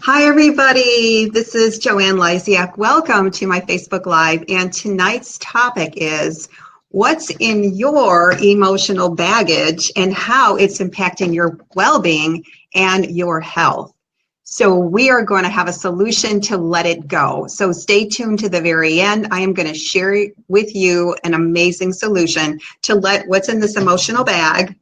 Hi, everybody. This is Joanne Lysiak. Welcome to my Facebook Live. And tonight's topic is what's in your emotional baggage and how it's impacting your well-being and your health. So we are going to have a solution to let it go. So stay tuned to the very end. I am going to share with you an amazing solution to let what's in this emotional bag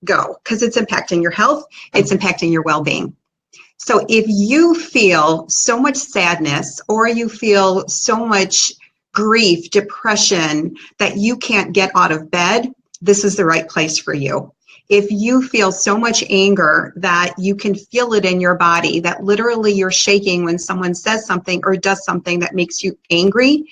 go, because it's impacting your health, it's impacting your well-being. So if you feel so much sadness or you feel so much grief, depression that you can't get out of bed, this is the right place for you. If you feel so much anger that you can feel it in your body, that literally you're shaking when someone says something or does something that makes you angry,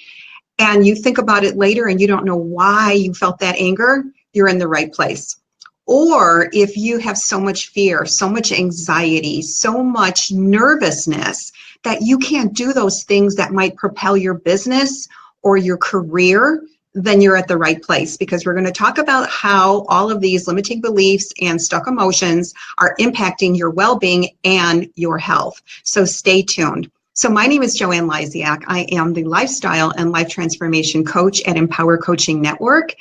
and you think about it later and you don't know why you felt that anger, you're in the right place. Or if you have so much fear, so much anxiety, so much nervousness that you can't do those things that might propel your business or your career, then you're at the right place, because we're going to talk about how all of these limiting beliefs and stuck emotions are impacting your well-being and your health. So stay tuned. So my name is Joanne Lysiak. I am the lifestyle and life transformation coach at Empower Coaching Network.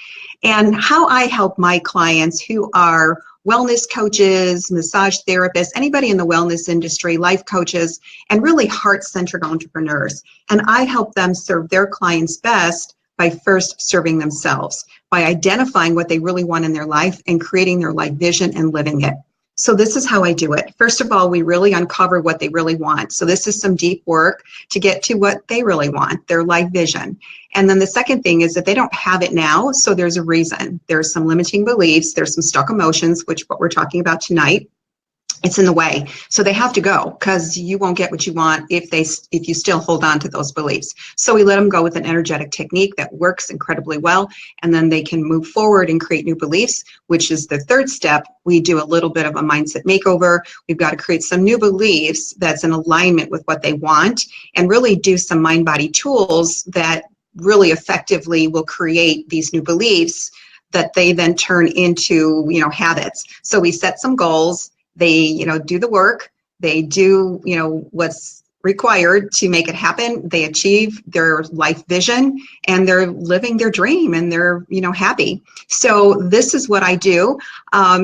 And how I help my clients who are wellness coaches, massage therapists, anybody in the wellness industry, life coaches, and really heart-centered entrepreneurs. And I help them serve their clients best by first serving themselves, by identifying what they really want in their life and creating their life vision and living it. So this is how I do it. First of all, we really uncover what they really want. So this is some deep work to get to what they really want, their life vision. And then the second thing is that they don't have it now, so there's a reason. There's some limiting beliefs, there's some stuck emotions, which what we're talking about tonight. It's in the way. So they have to go, because you won't get what you want if you still hold on to those beliefs. So we let them go with an energetic technique that works incredibly well, and then they can move forward and create new beliefs, which is the third step. We do a little bit of a mindset makeover. We've got to create some new beliefs that's in alignment with what they want, and really do some mind-body tools that really effectively will create these new beliefs that they then turn into, habits. So we set some goals. They, do the work, they do, what's required to make it happen. They achieve their life vision and they're living their dream and they're, happy. So this is what I do.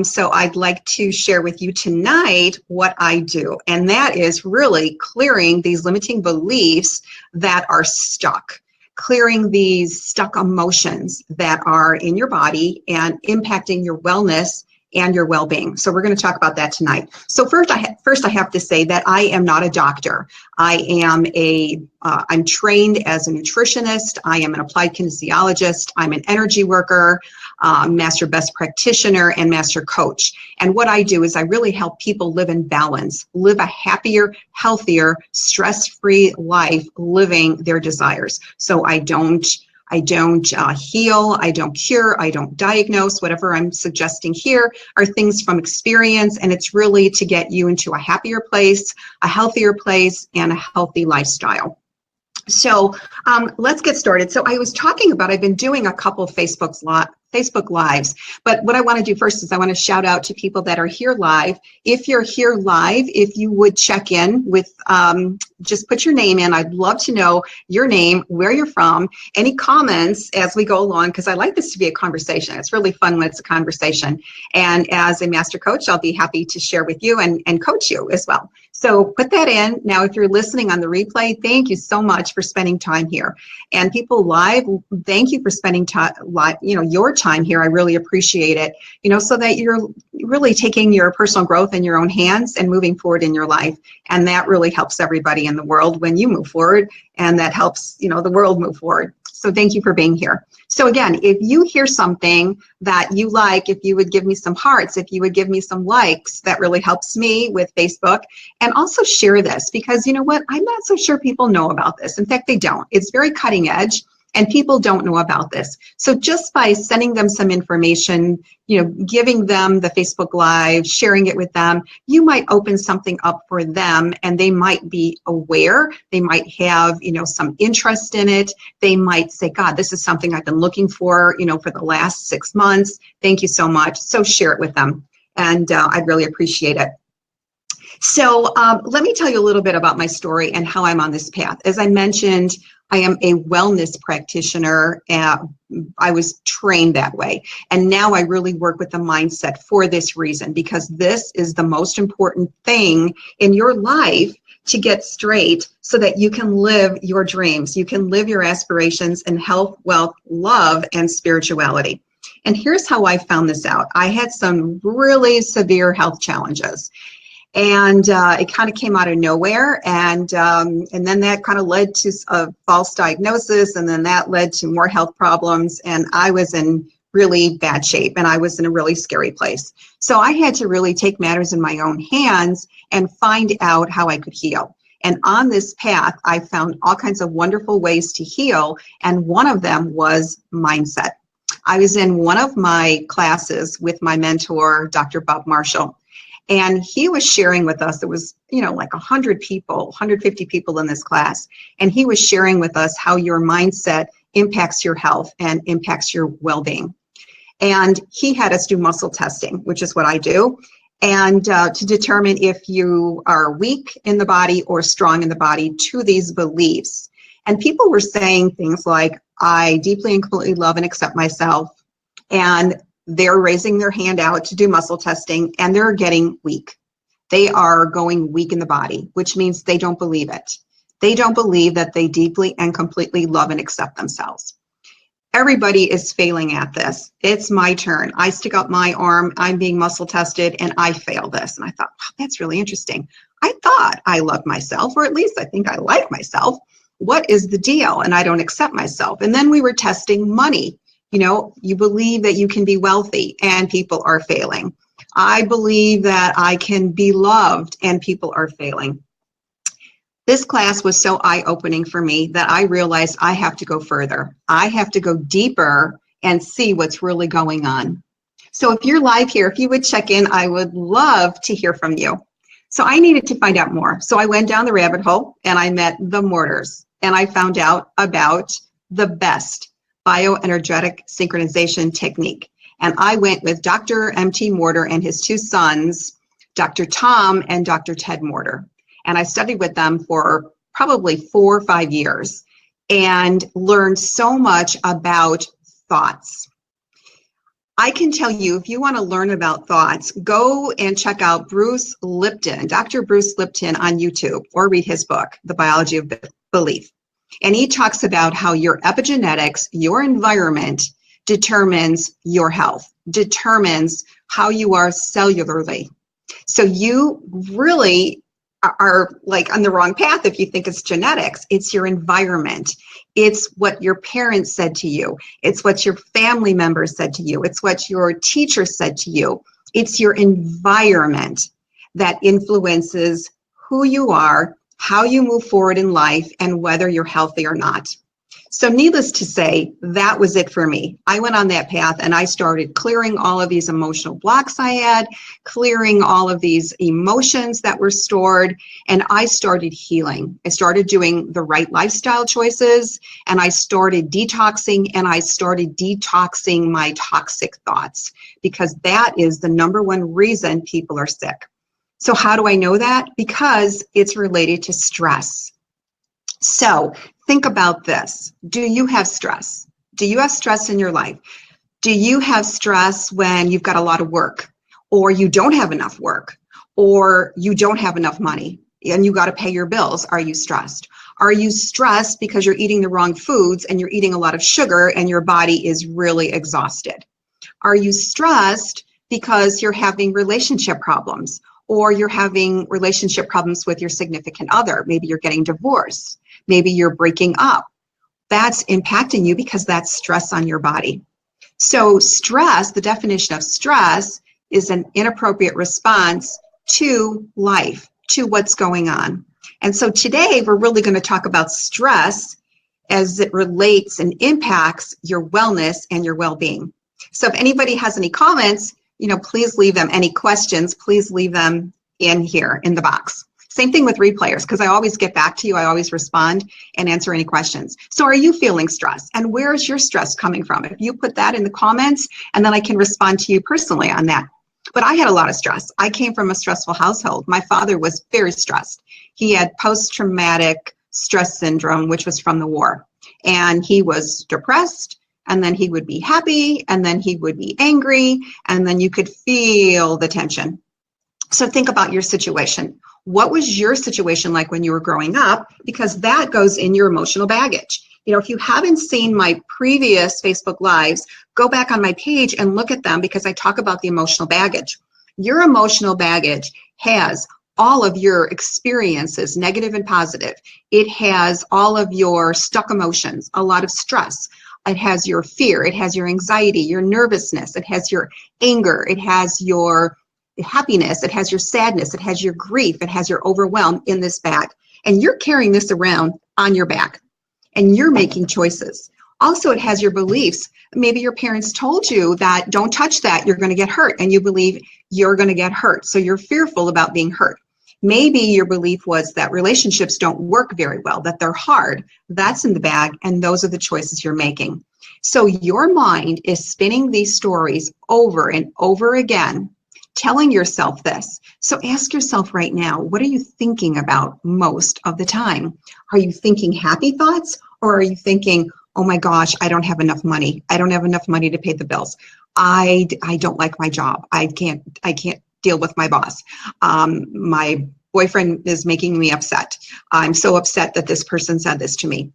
So I'd like to share with you tonight what I do. And that is really clearing these limiting beliefs that are stuck. Clearing these stuck emotions that are in your body and impacting your wellness and your well-being. So we're going to talk about that tonight. So first I have to say that I am not a doctor. I am I'm trained as a nutritionist. I am an applied kinesiologist. I'm an energy worker, master best practitioner, and master coach. And what I do is I really help people live in balance, live a happier, healthier, stress-free life, living their desires. So I don't heal, I don't cure, I don't diagnose. Whatever I'm suggesting here are things from experience, and it's really to get you into a happier place, a healthier place, and a healthy lifestyle. So let's get started. So I was talking about, I've been doing a couple of Facebook Lives, but what I want to do first is I want to shout out to people that are here live. If you're here live, if you would check in with, just put your name in. I'd love to know your name, where you're from, any comments as we go along, because I like this to be a conversation. It's really fun when it's a conversation. And as a master coach, I'll be happy to share with you and coach you as well. So put that in. Now, if you're listening on the replay, thank you so much for spending time here. And people live, thank you for spending time, your time here. I really appreciate it, so that you're really taking your personal growth in your own hands and moving forward in your life. And that really helps everybody in the world when you move forward, and that helps, the world move forward. So thank you for being here. So again, if you hear something that you like, if you would give me some hearts, if you would give me some likes, that really helps me with Facebook. And also share this, because you know what? I'm not so sure people know about this. In fact, they don't. It's very cutting edge. And people don't know about this. So just by sending them some information, giving them the Facebook Live, sharing it with them, you might open something up for them, and they might be aware. They might have, some interest in it. They might say, God, this is something I've been looking for, for the last 6 months. Thank you so much. So share it with them. And I'd really appreciate it. So let me tell you a little bit about my story and how I'm on this path. As I mentioned, I am a wellness practitioner. I was trained that way. And now I really work with the mindset for this reason, because this is the most important thing in your life to get straight so that you can live your dreams. You can live your aspirations in health, wealth, love, and spirituality. And here's how I found this out. I had some really severe health challenges. And it kind of came out of nowhere, and then that kind of led to a false diagnosis, and then that led to more health problems, and I was in really bad shape, and I was in a really scary place. So I had to really take matters in my own hands and find out how I could heal. And on this path, I found all kinds of wonderful ways to heal, and one of them was mindset. I was in one of my classes with my mentor, Dr. Bob Marshall. And he was sharing with us, there was, like 100 people, 150 people in this class. And he was sharing with us how your mindset impacts your health and impacts your well-being. And he had us do muscle testing, which is what I do, and to determine if you are weak in the body or strong in the body to these beliefs. And people were saying things like, I deeply and completely love and accept myself. And they're raising their hand out to do muscle testing, and they're getting weak. They are going weak in the body, which means they don't believe it. They don't believe that they deeply and completely love and accept themselves. Everybody is failing at this. It's my turn. I stick out my arm, I'm being muscle tested, and I fail this. And I thought, wow, that's really interesting. I thought I loved myself, or at least I think I like myself. What is the deal? And I don't accept myself. And then we were testing money. You believe that you can be wealthy and people are failing. I believe that I can be loved and people are failing. This class was so eye-opening for me that I realized I have to go further. I have to go deeper and see what's really going on. So if you're live here, if you would check in, I would love to hear from you. So I needed to find out more. So I went down the rabbit hole and I met the Mortars, and I found out about the best bioenergetic synchronization technique. And I went with Dr. M.T. Mortar and his two sons, Dr. Tom and Dr. Ted Mortar. And I studied with them for probably 4 or 5 years and learned so much about thoughts. I can tell you, if you want to learn about thoughts, go and check out Bruce Lipton, Dr. Bruce Lipton on YouTube, or read his book, The Biology of Belief. And he talks about how your epigenetics, your environment, determines your health, determines how you are cellularly. So you really are like on the wrong path if you think it's genetics. It's your environment. It's what your parents said to you. It's what your family members said to you. It's what your teacher said to you. It's your environment that influences who you are, how you move forward in life, and whether you're healthy or not. So needless to say, that was it for me. I went on that path and I started clearing all of these emotional blocks I had, clearing all of these emotions that were stored, and I started healing. I started doing the right lifestyle choices, and I started detoxing, and I started detoxing my toxic thoughts, because that is the number one reason people are sick. So how do I know that? Because it's related to stress. So think about this. Do you have stress? Do you have stress in your life? Do you have stress when you've got a lot of work, or you don't have enough work, or you don't have enough money and you got to pay your bills? Are you stressed? Are you stressed because you're eating the wrong foods and you're eating a lot of sugar and your body is really exhausted? Are you stressed because you're having relationship problems, or you're having relationship problems with your significant other? Maybe you're getting divorced. Maybe you're breaking up. That's impacting you because that's stress on your body. So stress, the definition of stress, is an inappropriate response to life, to what's going on. And so today we're really going to talk about stress as it relates and impacts your wellness and your well-being. So if anybody has any comments, please leave them. Any questions, please leave them in here in the box. Same thing with replayers, because I always get back to you. I always respond and answer any questions. So are you feeling stress? And where is your stress coming from? If you put that in the comments, and then I can respond to you personally on that. But I had a lot of stress. I came from a stressful household. My father was very stressed. He had post-traumatic stress syndrome, which was from the war. And he was depressed, and then he would be happy, and then he would be angry, and then you could feel the tension. So think about your situation. What was your situation like when you were growing up? Because that goes in your emotional baggage. You know, if you haven't seen my previous Facebook Lives, go back on my page and look at them because I talk about the emotional baggage. Your emotional baggage has all of your experiences, negative and positive. It has all of your stuck emotions, a lot of stress. It has your fear. It has your anxiety, your nervousness. It has your anger. It has your happiness. It has your sadness. It has your grief. It has your overwhelm in this bag. And you're carrying this around on your back. And you're making choices. Also, it has your beliefs. Maybe your parents told you that don't touch that, you're going to get hurt, and you believe you're going to get hurt. So you're fearful about being hurt. Maybe your belief was that relationships don't work very well, that they're hard. That's in the bag, and those are the choices you're making. So your mind is spinning these stories over and over again, telling yourself this. So ask yourself right now, what are you thinking about most of the time? Are you thinking happy thoughts, or are you thinking, oh my gosh, I don't have enough money. I don't have enough money to pay the bills. I don't like my job. I can't deal with my boss. My boyfriend is making me upset. I'm so upset that this person said this to me.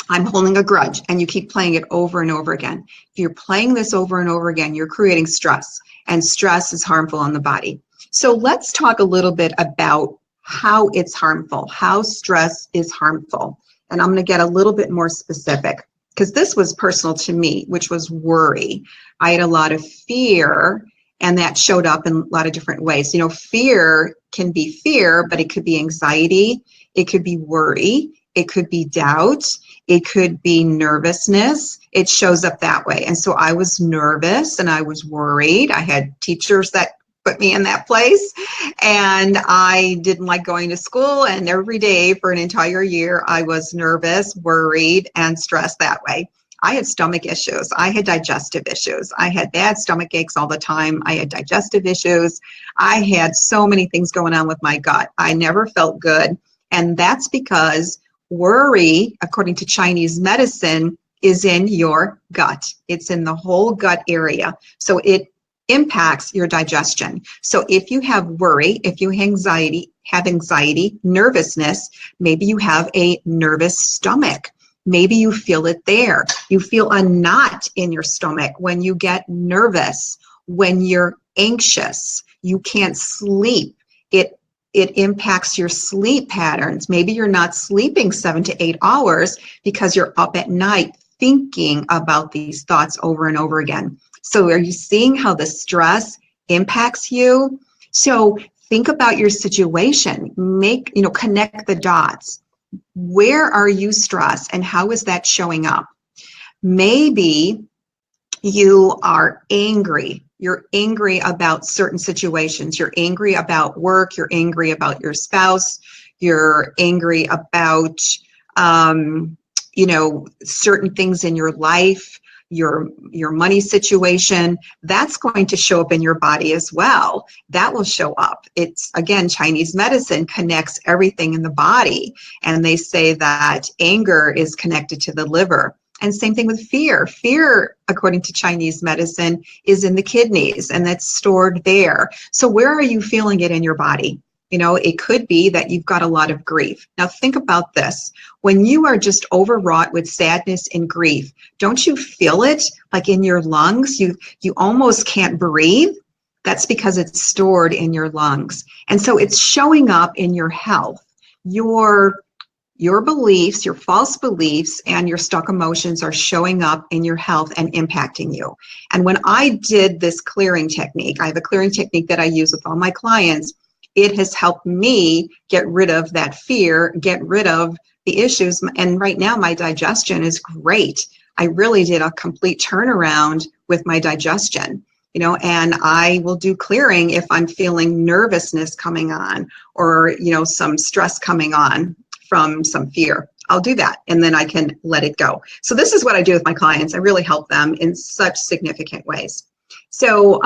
I'm holding a grudge, and you keep playing it over and over again. If you're playing this over and over again, you're creating stress, and stress is harmful on the body. So let's talk a little bit about how it's harmful, how stress is harmful. And I'm going to get a little bit more specific because this was personal to me, which was worry. I had a lot of fear, and that showed up in a lot of different ways. You know, fear can be fear, but it could be anxiety. It could be worry. It could be doubt. It could be nervousness. It shows up that way. And so I was nervous and I was worried. I had teachers that put me in that place, and I didn't like going to school, and every day for an entire year I was nervous, worried, and stressed that way. I had stomach issues. I had digestive issues. I had bad stomach aches all the time. I had digestive issues. I had so many things going on with my gut. I never felt good, and that's because worry, according to Chinese medicine, is in your gut. It's in the whole gut area. So it impacts your digestion. So if you have worry, if you have anxiety, nervousness, maybe you have a nervous stomach. Maybe you feel it there. You feel a knot in your stomach when you get nervous, when you're anxious, you can't sleep. It impacts your sleep patterns. Maybe you're not sleeping 7 to 8 hours because you're up at night thinking about these thoughts over and over again. So are you seeing how the stress impacts you? So think about your situation. Connect the dots. Where are you stressed and how is that showing up? Maybe you are angry. You're angry about certain situations. You're angry about work. You're angry about your spouse. You're angry about, certain things in your life, your money situation. That's going to show up in your body as well. That will show up. It's, again, Chinese medicine connects everything in the body. And they say that anger is connected to the liver. And same thing with fear. Fear, according to Chinese medicine, is in the kidneys, and that's stored there. So where are you feeling it in your body? You know, it could be that you've got a lot of grief. Now think about this. When you are just overwrought with sadness and grief, don't you feel it like in your lungs? You almost can't breathe. That's because it's stored in your lungs. And so it's showing up in your health. Your beliefs, your false beliefs, and your stuck emotions are showing up in your health and impacting you. And when I did this clearing technique, I have a clearing technique that I use with all my clients. It has helped me get rid of that fear, get rid of the issues. And right now my digestion is great. I really did a complete turnaround with my digestion, and I will do clearing if I'm feeling nervousness coming on or, some stress coming on from some fear. I'll do that, and then I can let it go. So this is what I do with my clients. I really help them in such significant ways. So,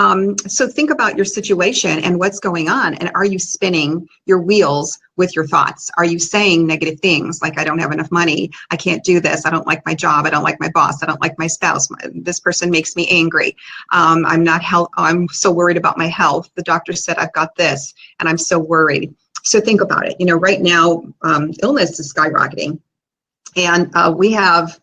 so think about your situation and what's going on. And are you spinning your wheels with your thoughts? Are you saying negative things like, I don't have enough money, I can't do this, I don't like my job, I don't like my boss, I don't like my spouse, this person makes me angry, I'm so worried about my health, the doctor said I've got this, and I'm so worried. So think about it. You know, right now, illness is skyrocketing, and we have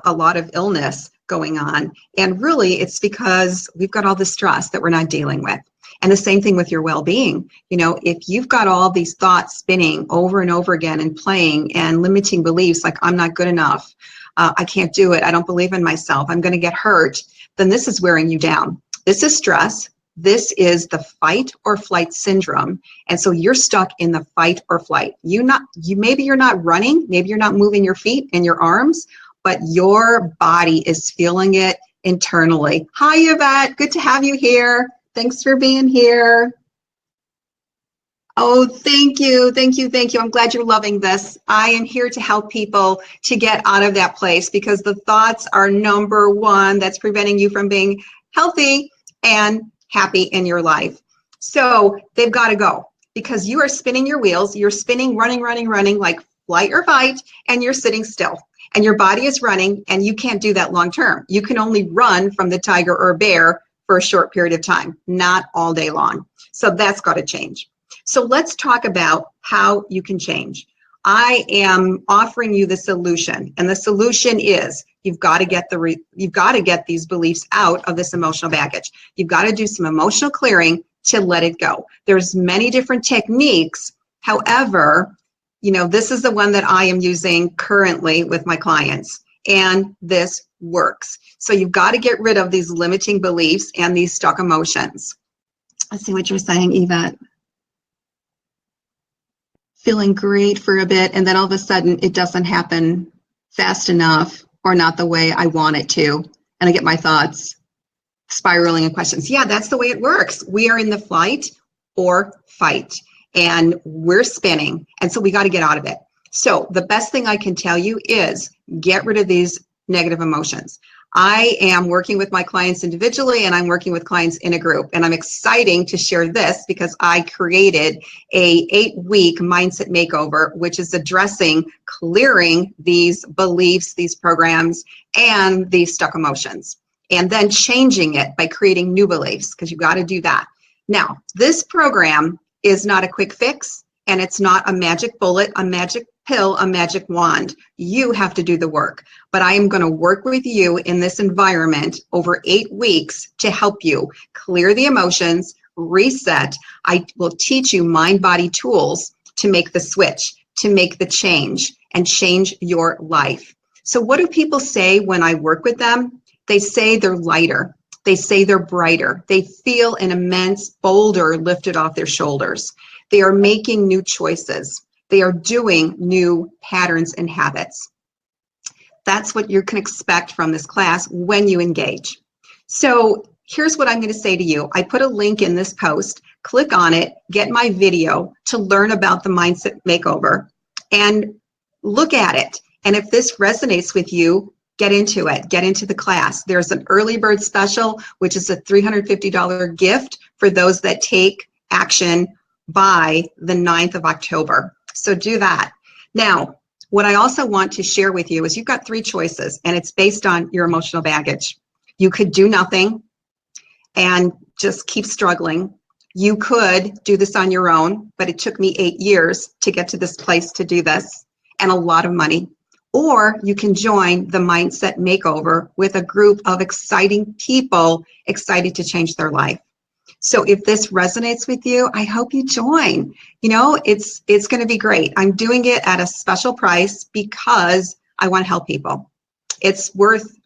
a lot of illness going on, and really it's because we've got all the stress that we're not dealing with. And the same thing with your well-being. You know, if you've got all these thoughts spinning over and over again and playing, and limiting beliefs like I'm not good enough, I can't do it, I don't believe in myself, I'm going to get hurt, then this is wearing you down. This is stress. This is the fight or flight syndrome. And so you're stuck in the fight or flight. Maybe you're not running, maybe you're not moving your feet and your arms, but your body is feeling it internally. Hi, Yvette. Good to have you here. Thanks for being here. Oh, thank you. Thank you. Thank you. I'm glad you're loving this. I am here to help people to get out of that place, because the thoughts are number one that's preventing you from being healthy and happy in your life. So they've got to go, because you are spinning your wheels. You're spinning, running like flight or fight, and you're sitting still. And your body is running, and you can't do that long term. You can only run from the tiger or bear for a short period of time, not all day long. So that's got to change. So let's talk about how you can change. I am offering you the solution, and the solution is you've got to get these beliefs out of this emotional baggage. You've got to do some emotional clearing to let it go. There's many different techniques. However, you know, this is the one that I am using currently with my clients, and this works. So you've got to get rid of these limiting beliefs and these stuck emotions. Let's see what you're saying, Yvette. Feeling great for a bit, and then all of a sudden it doesn't happen fast enough or not the way I want it to, and I get my thoughts spiraling in questions. Yeah, that's the way it works. We are in the flight or fight, and we're spinning, and so we got to get out of it. So the best thing I can tell you is get rid of these negative emotions. I am working with my clients individually, and I'm working with clients in a group, and I'm excited to share this because I created a 8-week mindset makeover, which is addressing clearing these beliefs, these programs, and these stuck emotions, and then changing it by creating new beliefs, because you've got to do that. Now, this program is not a quick fix, and it's not a magic bullet, a magic pill, a magic wand. You have to do the work. But I am going to work with you in this environment over 8 weeks to help you clear the emotions, reset. I will teach you mind-body tools to make the switch, to make the change, and change your life. So what do people say when I work with them? They say they're lighter. They say they're brighter. They feel an immense boulder lifted off their shoulders. They are making new choices. They are doing new patterns and habits. That's what you can expect from this class when you engage. So here's what I'm going to say to you. I put a link in this post. Click on it, get my video to learn about the Mindset Makeover, and look at it. And if this resonates with you, get into it. Get into the class. There's an early bird special, which is a $350 gift for those that take action by the 9th of October. So do that. Now, what I also want to share with you is you've got 3 choices, and it's based on your emotional baggage. You could do nothing and just keep struggling. You could do this on your own, but it took me 8 years to get to this place to do this, and a lot of money. Or you can join the Mindset Makeover with a group of exciting people excited to change their life. So if this resonates with you, I hope you join. You know, it's going to be great. I'm doing it at a special price because I want to help people. It's worth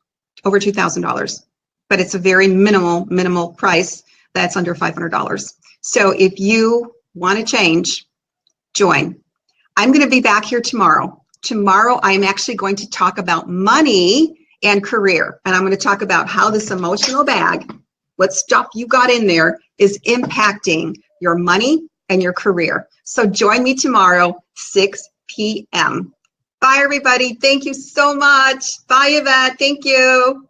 over $2,000, but it's a very minimal price that's under $500. So if you want to change, join. I'm going to be back here tomorrow. Tomorrow, I'm actually going to talk about money and career, and I'm going to talk about how this emotional bag, what stuff you got in there, is impacting your money and your career. So join me tomorrow, 6 p.m. Bye, everybody. Thank you so much. Bye, Yvette. Thank you.